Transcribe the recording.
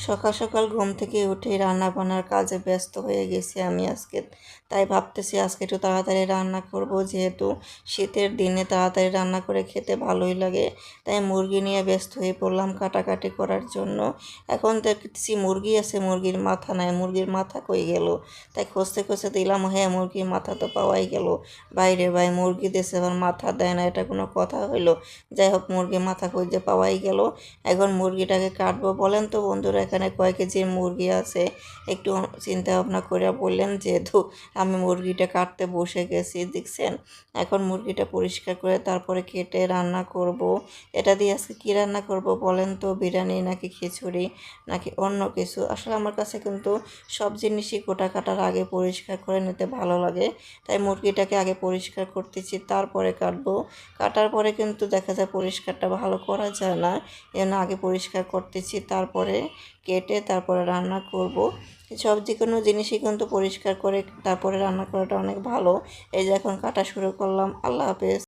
সকাল সকাল ঘুম থেকে উঠে রান্না বান্নার কাজে ব্যস্ত হয়ে গেছি আমি আজকে। তাই ভাবতেছি আজকে একটু তাড়াতাড়ি রান্না করব, যেহেতু শীতের দিনে তাড়াতাড়ি রান্না করে খেতে ভালোই লাগে। তাই মুরগি নিয়ে ব্যস্ত হয়ে পড়লাম কাটাকাটি করার জন্য। এখন দেখতেছি মুরগি আছে, মুরগির মাথা নাই, মুরগির মাথা কই গেল। তাই খুঁজতে খুঁজতে দিলাম, হ্যাঁ মুরগির মাথা তো পাওয়াই গেল। বাইরে ভাই, মুরগি দেশে আবার মাথা দেয় না, এটা কোনো কথা হইলো? যাই হোক, মুরগির মাথা কই যে পাওয়াই গেল। এখন মুরগিটাকে কাটবো। বলেন তো বন্ধুরা, এখানে কয় কেজির মুরগি আছে একটু চিন্তা ভাবনা করে বললেন, যেহেতু আমি মুরগিটা কাটতে বসে গেছি দেখছেন। এখন মুরগিটা পরিষ্কার করে তারপরে কেটে রান্না করব। এটা দিয়ে আজকে কী রান্না করব বলেন তো? বিরিয়ানি নাকি খিচুড়ি নাকি অন্য কিছু? আসলে আমার কাছে কিন্তু সব জিনিসই কোটা কাটার আগে পরিষ্কার করে নিতে ভালো লাগে। তাই মুরগিটাকে আগে পরিষ্কার করতেছি, তারপরে কাটবো। কাটার পরে কিন্তু দেখা যায় পরিষ্কারটা ভালো করা যায় না, এজন্য আগে পরিষ্কার করতেছি, তারপরে কেটে তারপরে রান্না করব। সব যে কোনো জিনিসই কিন্তু পরিষ্কার করে তারপরে রান্না করাটা অনেক ভালো। এই যে এখন কাটা শুরু করলাম। আল্লাহ হাফেজ।